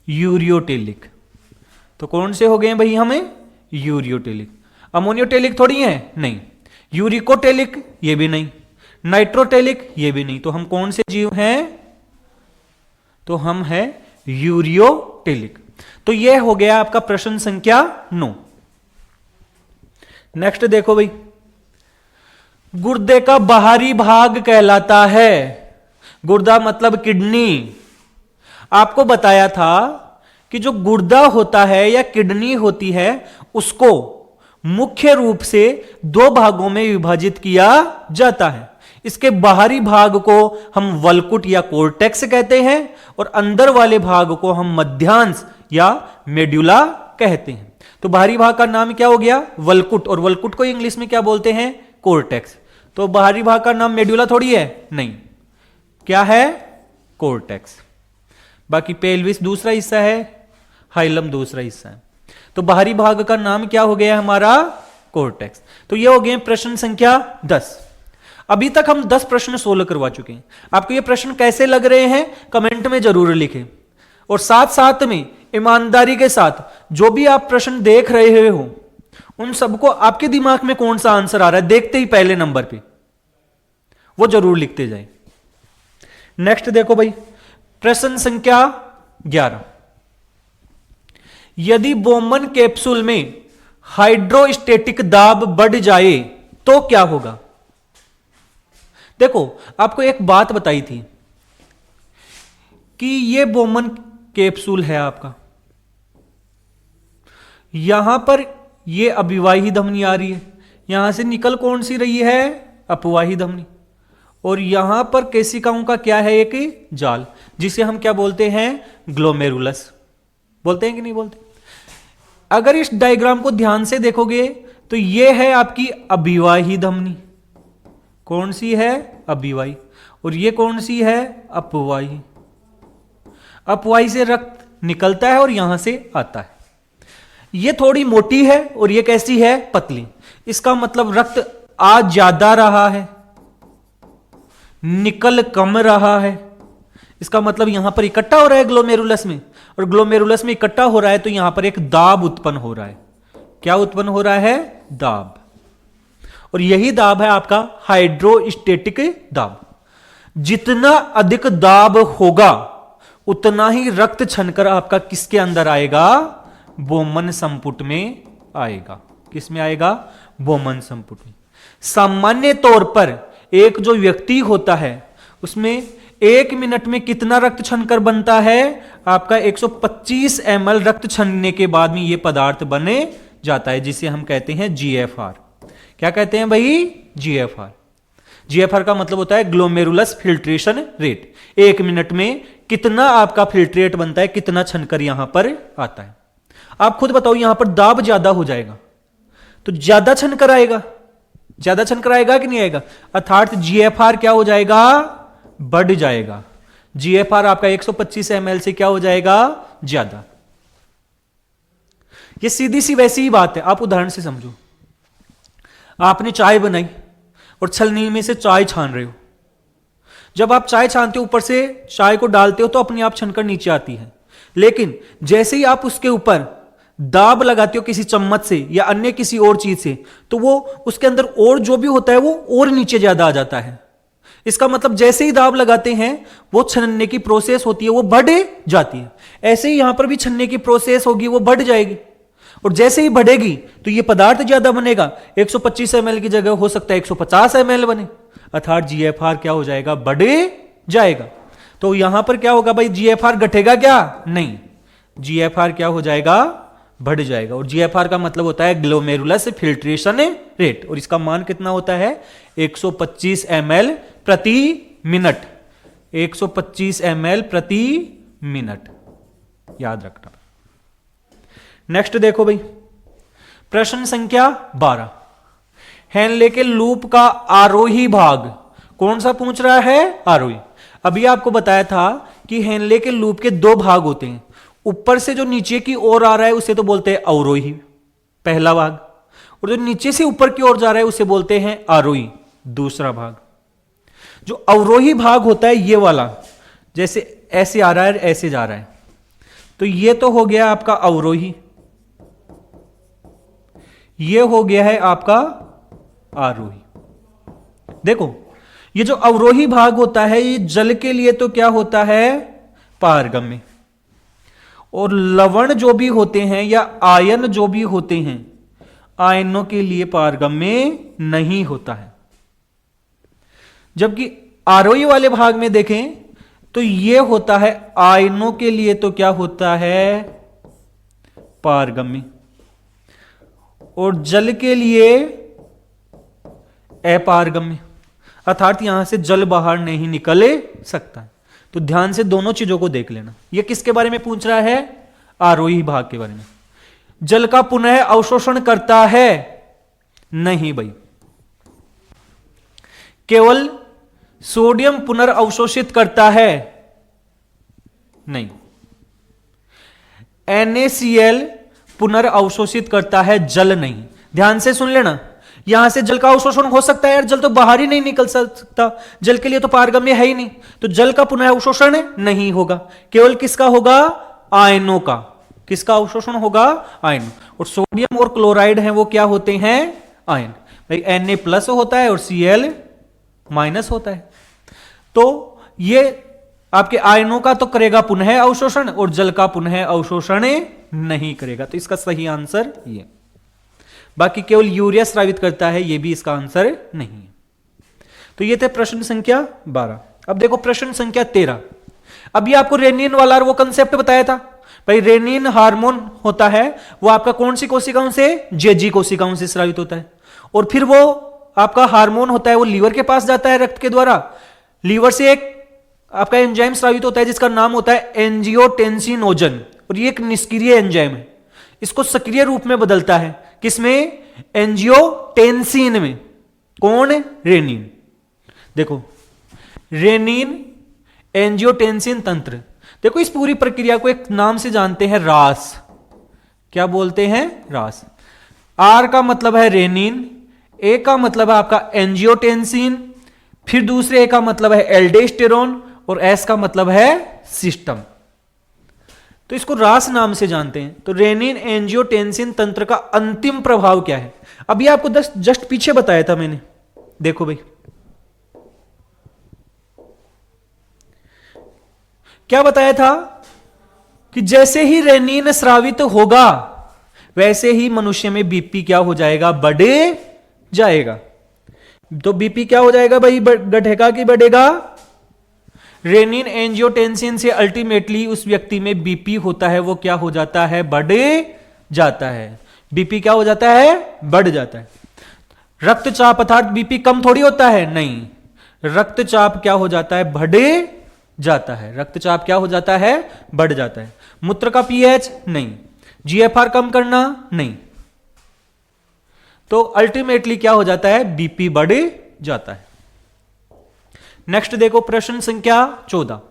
यूरियोटेलिक। तो कौन से हो गए भाई हमें, यूरियोटेलिक। अमोनियोटेलिक थोड़ी है, नहीं। यूरिकोटेलिक ये भी नहीं, नाइट्रोटेलिक ये भी नहीं। तो हम कौन से जीव हैं, तो हम हैं यूरियोटेलिक। तो यह हो गया आपका प्रश्न संख्या 9। नेक्स्ट देखो भाई, गुर्दे का बाहरी भाग कहलाता है, गुर्दा मतलब किडनी। आपको बताया था कि जो गुर्दा होता है या किडनी होती है उसको मुख्य रूप से दो भागों में विभाजित किया जाता है। इसके बाहरी भाग को हम वल्कुट या कोर्टेक्स कहते हैं और अंदर वाले भाग को हम मध्यांश या मेड्यूला कहते हैं। तो बाहरी भाग का नाम क्या हो गया? वल्कुट, और वल्कुट को इंग्लिश में क्या बोलते हैं? कोर्टेक्स। तो बाहरी भाग का नाम मेड्यूला थोड़ी है, नहीं, क्या है? कोर्टेक्स। बाकी पेल्विस दूसरा हिस्सा है, हाइलम दूसरा हिस्सा है। तो बाहरी भाग का नाम क्या हो गया हमारा? कोर्टेक्स। तो ये हो गए प्रश्न संख्या 10। अभी तक हम 10 प्रश्न सोल्व करवा चुके हैं। आपको ये प्रश्न कैसे लग रहे हैं कमेंट में जरूर लिखें, और साथ साथ में ईमानदारी के साथ जो भी आप प्रश्न देख रहे हो उन सबको आपके दिमाग में कौन सा आंसर आ रहा है देखते ही पहले नंबर पे वो जरूर लिखते जाए। नेक्स्ट देखो भाई, प्रश्न संख्या 11। यदि बोमन कैप्सूल में हाइड्रोस्टेटिक दाब बढ़ जाए तो क्या होगा? देखो, आपको एक बात बताई थी कि यह बोमन कैप्सूल है आपका, यहां पर यह अभिवाही धमनी आ रही है, यहां से निकल कौन सी रही है? अपवाही धमनी, और यहां पर केशिकाओं का क्या है? एक जाल, जिसे हम क्या बोलते हैं? ग्लोमेरुलस। बोलते हैं कि नहीं बोलते? अगर इस डायग्राम को ध्यान से देखोगे तो यह है आपकी अभिवाही धमनी। कौन सी है? अभिवाही। और यह कौन सी है? अपवाही। अपवाही से रक्त निकलता है और यहां से आता है। यह थोड़ी मोटी है और यह कैसी है? पतली। इसका मतलब रक्त आ ज्यादा रहा है, निकल कम रहा है। इसका मतलब यहां पर इकट्ठा हो रहा है ग्लोमेरुलस में, और ग्लोमेरुलस में इकट्ठा हो रहा है तो यहां पर एक दाब उत्पन्न हो रहा है। क्या उत्पन्न हो रहा है? दाब। और यही दाब है आपका हाइड्रोस्टेटिक दाब। जितना अधिक दाब होगा उतना ही रक्त छनकर आपका किसके अंदर आएगा? बोमन संपुट में आएगा। किस में आएगा? बोमन संपुट में। सामान्य तौर पर एक जो व्यक्ति होता है उसमें 1 मिनट में कितना रक्त छनकर बनता है? आपका 125 ml रक्त छनने के बाद में यह पदार्थ बने जाता है, जिसे हम कहते हैं GFR। क्या कहते हैं भाई? GFR। GFR का मतलब होता है ग्लोमेरुलस फिल्ट्रेशन रेट। 1 मिनट में कितना आपका फिल्ट्रेट बनता है, कितना छनकर यहां पर आता है। आप खुद बताओ, यहां पर दाब ज्यादा हो जाएगा तो ज्यादा छनकर आएगा, ज्यादा छनकर आएगा कि नहीं आएगा? अर्थात GFR क्या हो जाएगा? बढ़ जाएगा। GFR आपका 125 ml से क्या हो जाएगा? ज्यादा। ये सीधी सी वैसी ही बात है, आप उदाहरण से समझो। आपने चाय बनाई और छलनी में से चाय छान रहे हो। जब आप चाय छानते हो, ऊपर से चाय को डालते हो तो अपने आप छनकर नीचे आती है, लेकिन जैसे ही आप उसके ऊपर दाब लगाते हो किसी चम्मच से या अन्य किसी और चीज से, तो वो उसके अंदर और जो भी होता है वो और नीचे ज्यादा आ जाता है। इसका मतलब जैसे ही दाब लगाते हैं वो छनने की प्रोसेस होती है वो बढ़ जाती है। ऐसे ही यहां पर भी छनने की प्रोसेस होगी, वो बढ़ जाएगी, और जैसे ही बढ़ेगी तो ये पदार्थ ज्यादा बनेगा। 125 ml की जगह हो सकता है 150 ml बने, अर्थात GFR क्या हो जाएगा? बढ़ जाएगा। तो यहां पर क्या होगा भाई? GFR घटेगा क्या? नहीं, GFR क्या हो जाएगा? बढ़ जाएगा। और GFR का मतलब होता है ग्लोमेरुलस फिल्ट्रेशन रेट, और इसका मान कितना होता है? 125 ml प्रति मिनट। 125 ml प्रति मिनट, याद रखना। नेक्स्ट देखो भाई, प्रश्न संख्या 12। हेनले के लूप का आरोही भाग कौन सा पूछ रहा है? आरोही। अभी आपको बताया था कि हेनले के लूप के 2 भाग होते हैं। ऊपर से जो नीचे की ओर आ रहा है उसे तो बोलते हैं अवरोही, पहला भाग, और जो नीचे से ऊपर की ओर जा रहा है उसे बोलते हैं आरोही, दूसरा भाग। जो अवरोही भाग होता है ये वाला, जैसे ऐसे आ रहा है ऐसे जा रहा है, तो ये तो हो गया आपका अवरोही, ये हो गया है आपका आरोही। देखो, ये जो अवरोही भाग होता है ये जल के लिए तो क्या होता है? पारगम्य, और लवण जो भी होते हैं या आयन जो भी होते हैं, आयनों के लिए पारगम्य नहीं होता है। जबकि आरोही वाले भाग में देखें तो यह होता है आयनों के लिए तो क्या होता है, पारगम्य, और जल के लिए अपारगम्य, अर्थात यहां से जल बाहर नहीं निकल सकता है। तो ध्यान से दोनों चीजों को देख लेना। यह किसके बारे में पूछ रहा है, आरोही भाग के बारे में। जल का पुनः अवशोषण करता है, नहीं भाई, केवल सोडियम पुनर्अवशोषित करता है, नहीं। NaCl पुनर्अवशोषित करता है, जल नहीं। ध्यान से सुन लेना, यहां से जल का अवशोषण हो सकता है यार, जल तो बाहर ही नहीं निकल सकता, जल के लिए तो पारगम्य है ही नहीं, तो जल का पुनः अवशोषण नहीं होगा। केवल किसका होगा, आयनों का। किसका अवशोषण होगा, आयन। और सोडियम और क्लोराइड है वो क्या होते हैं, आयन। भाई Na+ होता है और Cl- होता है। तो ये आपके आयनों का तो करेगा पुनः अवशोषण और जल का पुनः अवशोषण नहीं करेगा। तो इसका सही आंसर ये। बाकी केवल यूरिया स्रावित करता है, ये भी इसका आंसर नहीं है। तो ये थे प्रश्न संख्या 12। अब देखो प्रश्न संख्या 13। अभी आपको रेनिन वाला वो कंसेप्ट बताया था भाई, रेनिन हार्मोन होता है वो आपका कौन सी कोशिकाओं से, जेजी कोशिकाओं से स्रावित होता है। और फिर वो आपका हार्मोन होता है वो लीवर के पास जाता है रक्त के द्वारा। लीवर से एक आपका एंजाइम स्रावित होता है जिसका नाम होता है एंजियोटेंसिनोजन, और ये एक निष्क्रिय एंजाइम है। इसको सक्रिय रूप में बदलता है, किसमें, एंजियोटेंसिन में। कौन, रेनिन। देखो रेनिन एंजियोटेंसिन तंत्र। देखो इस पूरी प्रक्रिया को एक नाम से जानते हैं, रास। क्या बोलते हैं, रास। आर का मतलब है रेनिन, ए का मतलब है आपका एंजियोटेंसिन, फिर दूसरे ए का मतलब है एल्डोस्टेरोन, और एस का मतलब है सिस्टम। तो इसको रास नाम से जानते हैं। तो रेनिन एंजियोटेंसिन तंत्र का अंतिम प्रभाव क्या है, अभी आपको जस्ट पीछे बताया था मैंने। देखो भाई क्या बताया था कि जैसे ही रेनिन स्रावित होगा वैसे ही मनुष्य में बीपी क्या हो जाएगा, बढ़े जाएगा। तो बीपी क्या हो जाएगा भाई, घटेगा कि बढ़ेगा। रेनिन एंजियोटेंसिन से अल्टीमेटली उस व्यक्ति में बीपी होता है वो क्या हो जाता है, बढ़े जाता है। बीपी क्या हो जाता है, बढ़ जाता है। रक्तचाप अर्थात बीपी कम थोड़ी होता है, नहीं, रक्तचाप क्या हो जाता है, बढ़े जाता है। रक्तचाप क्या हो जाता है, बढ़ जाता है। मूत्र का पीएच नहीं, जीएफआर कम करना नहीं, तो अल्टीमेटली क्या हो जाता है, बीपी बढ़ जाता है। नेक्स्ट देखो प्रश्न संख्या 14।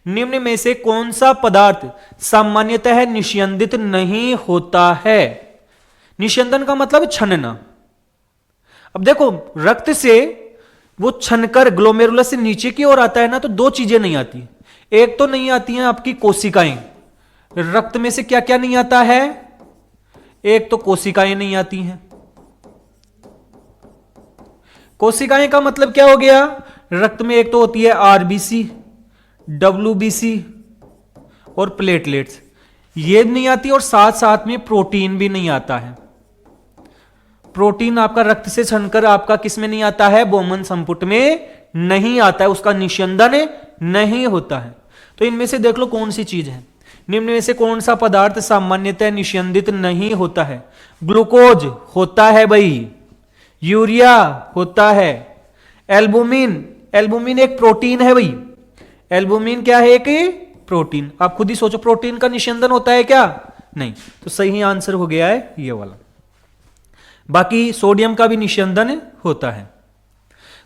निम्न में से कौन सा पदार्थ सामान्यतः निस्यंदित नहीं होता है। निस्यंदन का मतलब छनना। अब देखो रक्त से वो छनकर ग्लोमेरुलस से नीचे की ओर आता है ना, तो दो चीजें नहीं आती। एक तो नहीं आती हैं आपकी कोशिकाएं। रक्त में से क्या क्या नहीं आता है, एक तो कोशिकाएं नहीं आती हैं। कोशिकाएं का मतलब क्या हो गया, रक्त में एक तो होती है आरबीसी, डब्ल्यूबीसी और प्लेटलेट्स, ये नहीं आती। और साथ साथ में प्रोटीन भी नहीं आता है। प्रोटीन आपका रक्त से छनकर आपका किस में नहीं आता है, बोमन संपुट में नहीं आता है, उसका निस्यंदन नहीं होता है। तो इनमें से देख लो कौन सी चीज है। निम्न में से कौन सा पदार्थ सामान्यतः निस्यंदित नहीं होता है। ग्लूकोज होता है भाई, यूरिया होता है, एल्बुमिन, एल्बुमिन एक प्रोटीन है भाई। एल्बुमिन क्या है, एक प्रोटीन। आप खुद ही सोचो प्रोटीन का निस्यंदन होता है क्या, नहीं। तो सही आंसर हो गया है ये वाला। बाकी सोडियम का भी निस्यंदन होता है।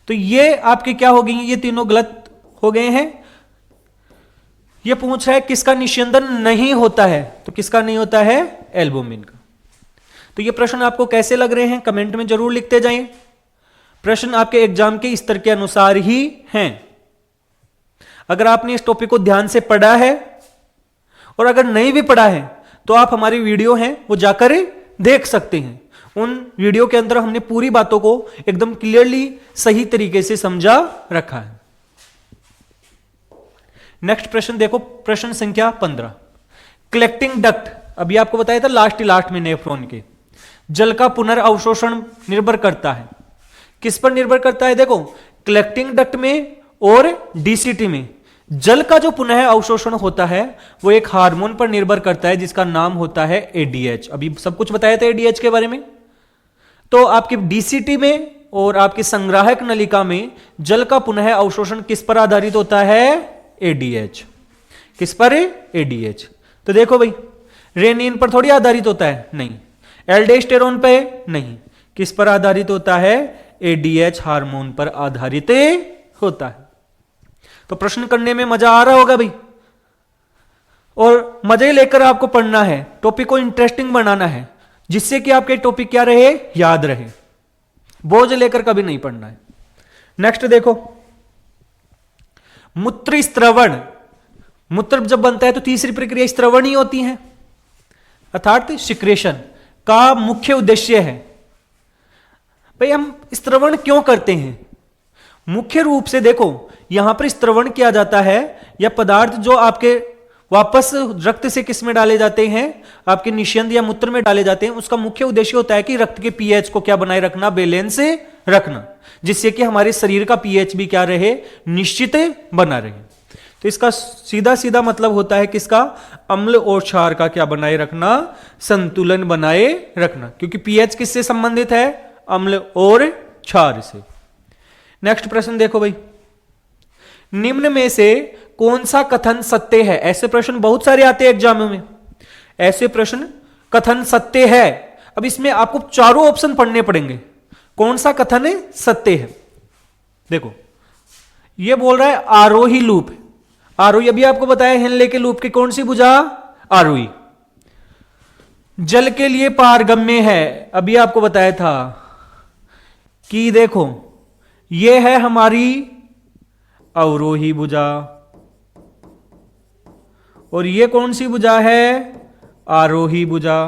तो ये आपके क्या हो गई, ये तीनों गलत हो गए हैं। ये पूछ रहा है किसका निस्यंदन नहीं होता है, तो किसका नहीं होता है, एल्बुमिन का। तो ये प्रश्न आपको कैसे लग रहे हैं कमेंट में जरूर लिखते जाएं। प्रश्न आपके एग्जाम के स्तर के अनुसार ही हैं। अगर आपने इस टॉपिक को ध्यान से पढ़ा है और अगर नहीं भी पढ़ा है तो आप हमारी वीडियो हैं वो जाकर देख सकते हैं। उन वीडियो के अंदर हमने पूरी बातों को एकदम क्लियरली सही तरीके से समझा रखा है। नेक्स्ट प्रश्न देखो, प्रश्न संख्या 15। कलेक्टिंग डक्ट, अभी आपको बताया था लास्ट में नेफ्रॉन के। जल का पुनर्अवशोषण निर्भर करता है, किस पर निर्भर करता है? देखो, कलेक्टिंग डक्ट में और डीसीटी में जल का जो पुनः अवशोषण होता है वो एक हार्मोन पर निर्भर करता है जिसका नाम होता है एडीएच। अभी सब कुछ बताया था एडीएच के बारे में। तो आपकी डीसीटी में और आपकी संग्राहक नलिका में जल का पुनः अवशोषण किस पर आधारित होता है? एडीएच। किस पर? एडीएच। तो देखो भाई, रेनिन पर थोड़ी आधारित होता है, नहीं। एल्डोस्टेरोन पे नहीं, किस पर आधारित होता है? एडीएच हार्मोन पर आधारित होता है। तो प्रश्न करने में मजा आ रहा होगा भाई, और मजे लेकर आपको पढ़ना है, टॉपिक को इंटरेस्टिंग बनाना है, जिससे कि आपके टॉपिक क्या रहे? याद रहे। बोझ लेकर कभी नहीं पढ़ना है। नेक्स्ट देखो, मूत्र स्त्रवण। मूत्र जब बनता है तो तीसरी प्रक्रिया स्त्रवण ही होती है, अर्थात सिक्रेशन का मुख्य उद्देश्य है। भाई हम स्त्रवण क्यों करते हैं? मुख्य रूप से देखो, यहां पर स्त्रवण किया जाता है, या पदार्थ जो आपके वापस रक्त से किस में डाले जाते हैं? आपके निश्यंद या मूत्र में डाले जाते हैं। उसका मुख्य उद्देश्य होता है कि रक्त के पीएच को क्या बनाए रखना? बैलेंस से रखना, जिससे कि हमारे शरीर का पीएच भी क्या रहे? निश्चित बना रहे। तो इसका सीधा सीधा मतलब होता है किसका? अम्ल और क्षार का क्या बनाए रखना? संतुलन बनाए रखना, क्योंकि पीएच किससे संबंधित है? अम्ल और क्षार से। नेक्स्ट प्रश्न देखो भाई, निम्न में से कौन सा कथन सत्य है? ऐसे प्रश्न बहुत सारे आते हैं एग्जाम में, ऐसे प्रश्न कथन सत्य है। अब इसमें आपको चारों ऑप्शन पढ़ने पड़ेंगे, कौन सा कथन है सत्य है। देखो, यह बोल रहा है आरोही लूप। आरोही अभी आपको बताया हेनले के लूप की कौन सी भुजा? आरोही। जल के लिए पारगम्य है, अभी आपको बताया था कि देखो यह है हमारी अवरोही भुजा, और ये कौन सी भुजा है? आरोही भुजा।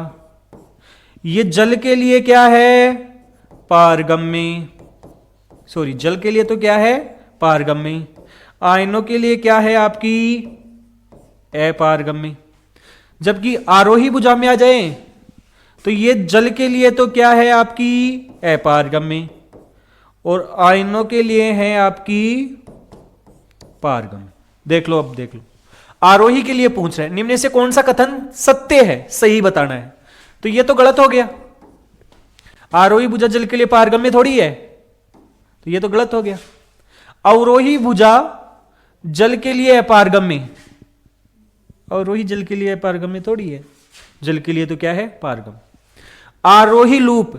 ये जल के लिए क्या है? पारगम्य। सॉरी, जल के लिए तो क्या है? पारगम्य। आयनों के लिए क्या है आपकी? अपारगम्य। जबकि आरोही भुजा में आ जाए तो ये जल के लिए तो क्या है आपकी? अपारगम्य, और आयनों के लिए है आपकी पारगम्य। देख लो, अब देख लो, आरोही के लिए पूछ रहे हैं निम्न से कौन सा कथन सत्य है, सही बताना है। तो ये तो गलत हो गया, आरोही भुजा जल के लिए पारगम्य थोड़ी है, तो ये तो गलत हो गया। अवरोही भुजा जल के लिए अपारगम्य, अवरोही जल के लिए अपारगम्य थोड़ी है, जल के लिए तो क्या है? पारगम्य। आरोही लूप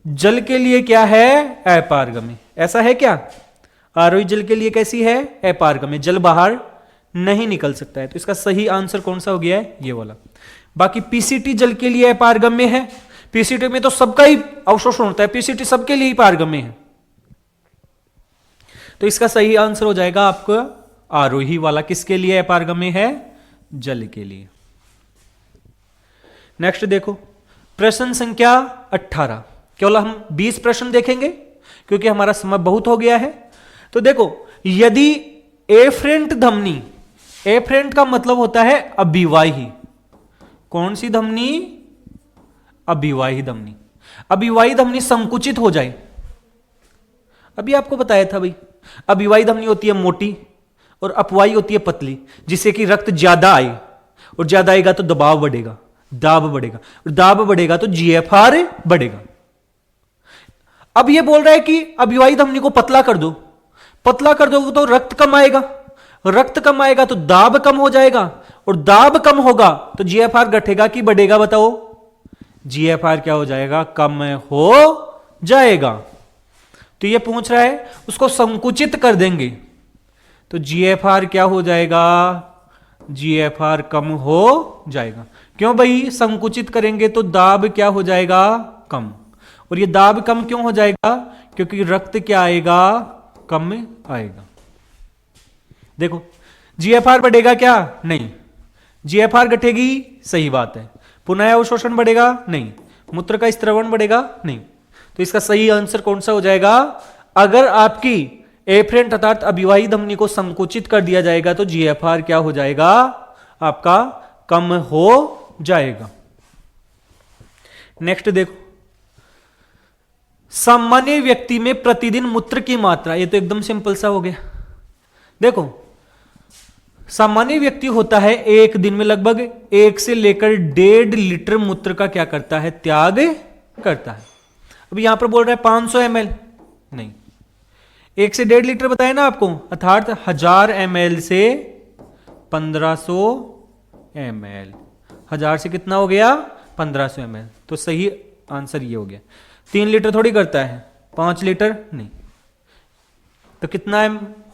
जल के लिए क्या है? अपारगम्य। ऐसा है क्या? आरोही जल के लिए कैसी है? अपारगम्य, जल बाहर नहीं निकल सकता है। तो इसका सही आंसर कौन सा हो गया है? ये वाला। बाकी पीसीटी जल के लिए पारगम्य है, पीसीटी में तो सबका ही अवशोषण होता है, पीसीटी सबके लिए ही पारगम्य है। तो इसका सही आंसर हो जाएगा आपका आरोही वाला। किसके लिए पारगम्य है? जल के लिए। नेक्स्ट देखो, प्रश्न संख्या 18। केवल हम 20 प्रश्न देखेंगे क्योंकि हमारा समय बहुत हो गया है। तो देखो, यदि एफरेंट धमनी, एफरेंट का मतलब होता है अभिवाही। कौन सी धमनी? अभिवाही धमनी। अभिवाही धमनी संकुचित हो जाए, अभी आपको बताया था भाई, अभिवाही धमनी होती है मोटी और अपवाही होती है पतली, जिससे कि रक्त ज्यादा आए, और ज्यादा आएगा तो दबाव बढ़ेगा, दाब बढ़ेगा, और दाब बढ़ेगा तो जीएफआर बढ़ेगा। अब यह बोल रहा है कि अभिवाही धमनी को पतला कर दो, पतला कर दो तो रक्त कम आएगा, रक्त कम आएगा तो दाब कम हो जाएगा, और दाब कम होगा तो जीएफआर घटेगा कि बढ़ेगा? बताओ। जीएफआर क्या हो जाएगा? कम हो जाएगा। तो ये पूछ रहा है उसको संकुचित कर देंगे तो जीएफआर क्या हो जाएगा? जीएफआर कम हो जाएगा। क्यों भाई? संकुचित करेंगे तो दाब क्या हो जाएगा? कम। और ये दाब कम क्यों हो जाएगा? क्योंकि रक्त क्या आएगा? कम आएगा। देखो, जीएफआर बढ़ेगा क्या? नहीं। जीएफआर घटेगी, सही बात है। पुनः अवशोषण बढ़ेगा? नहीं। मूत्र का स्त्रवण बढ़ेगा? नहीं। तो इसका सही आंसर कौन सा हो जाएगा? अगर आपकी एफरेंट अर्थात अभिवाही धमनी को संकुचित कर दिया जाएगा तो जीएफआर क्या हो जाएगा? आपका कम हो जाएगा। नेक्स्ट देखो, सामान्य व्यक्ति में प्रतिदिन मूत्र की मात्रा, ये तो एकदम सिंपल सा हो गया। देखो, सामान्य व्यक्ति होता है एक दिन में लगभग 1 से लेकर 1.5 लीटर मूत्र का क्या करता है, त्याग करता है। अब यहां पर बोल रहा है 500 ml, नहीं, 1 से 1.5 लीटर बताया ना आपको, अर्थात 1000 ml से 1500 ml, 1000 से कितना हो गया, 1500 ml। तो सही आंसर ये हो गया। 3 लीटर थोड़ी करता है, 5 लीटर नहीं, तो कितना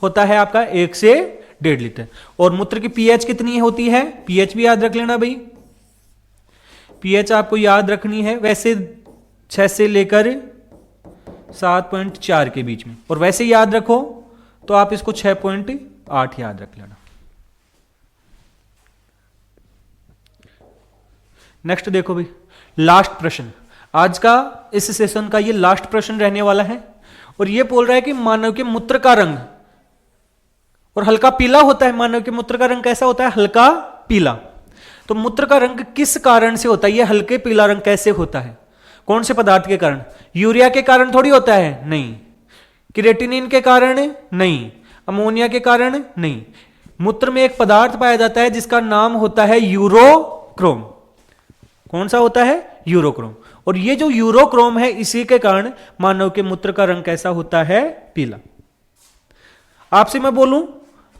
होता है आपका, 1 से 1.5 लीटर। और मूत्र की पीएच कितनी होती है, पीएच भी याद रख लेना भाई, पीएच आपको याद रखनी है वैसे 6 से लेकर 7.4 के बीच में, और वैसे याद रखो तो आप इसको 6.8 याद रख लेना। नेक्स्ट देखो भाई, लास्ट प्रश्न, आज का इस सेशन का ये लास्ट प्रश्न रहने वाला है, और ये बोल रहा है कि मानव के मूत्र का रंग और हल्का पीला होता है। मानव के मूत्र का रंग कैसा होता है, हल्का पीला। तो मूत्र का रंग किस कारण से होता है, ये हल्के पीला रंग कैसे होता है, कौन से पदार्थ के कारण, यूरिया के कारण थोड़ी होता है, नहीं, क्रिएटिनिन के कारण नहीं, अमोनिया के कारण नहीं। मूत्र में एक पदार्थ पाया जाता है जिसका नाम होता है यूरोक्रोम। कौन सा होता है, यूरोक्रोम। और ये जो यूरोक्रोम है, इसी के कारण मानव के मूत्र का रंग कैसा होता है, पीला। आपसे मैं बोलूं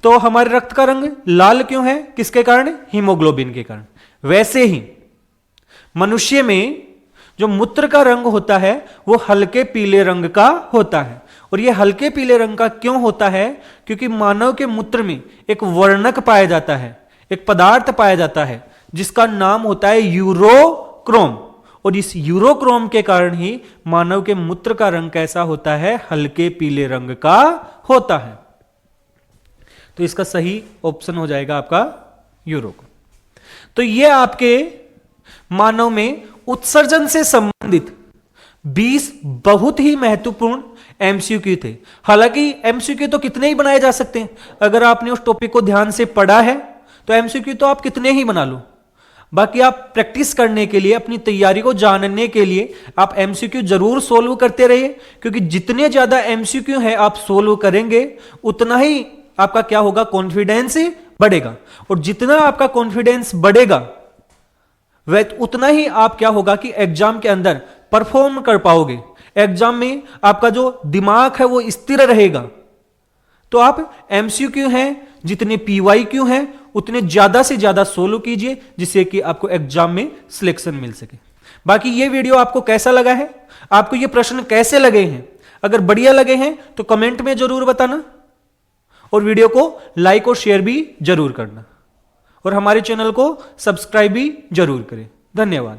तो हमारे रक्त का रंग लाल क्यों है, किसके कारण, हीमोग्लोबिन के कारण। वैसे ही मनुष्य में जो मूत्र का रंग होता है वो हल्के पीले रंग का होता है। और ये हल्के पीले रंग का क्यों होता है, क्योंकि मानव के मूत्र में एक वर्णक पाया जाता है, एक पदार्थ पाया जाता है जिसका नाम होता है यूरोक्रोम। और इस यूरोक्रोम के कारण ही मानव के मूत्र का रंग कैसा होता है, हल्के पीले रंग का होता है। तो इसका सही ऑप्शन हो जाएगा आपका यूरोक्रोम। तो ये आपके मानव में उत्सर्जन से संबंधित 20 बहुत ही महत्वपूर्ण एमसीक्यू थे। हालांकि एमसीक्यू तो कितने ही बनाए जा सकते हैं, अगर आपने उस टॉपिक को ध्यान से पढ़ा है तो एमसीक्यू तो आप कितने ही बना लो। बाकी आप प्रैक्टिस करने के लिए, अपनी तैयारी को जानने के लिए आप एमसीक्यू जरूर सोल्व करते रहिए, क्योंकि जितने ज्यादा एमसीक्यू है आप सोल्व करेंगे उतना ही आपका क्या होगा, कॉन्फिडेंस बढ़ेगा। और जितना आपका कॉन्फिडेंस बढ़ेगा वह उतना ही आप क्या होगा कि एग्जाम के अंदर परफॉर्म कर पाओगे, एग्जाम में आपका जो दिमाग है वो स्थिर रहेगा। तो आप एमसीक्यू हैं, जितने पीवाईक्यू हैं उतने ज्यादा से ज्यादा सोल्व कीजिए, जिससे कि आपको एग्जाम में सिलेक्शन मिल सके। बाकी ये वीडियो आपको कैसा लगा है, आपको ये प्रश्न कैसे लगे हैं, अगर बढ़िया लगे हैं तो कमेंट में जरूर बताना, और वीडियो को लाइक और शेयर भी जरूर करना, और हमारे चैनल को सब्सक्राइब भी जरूर करें। धन्यवाद।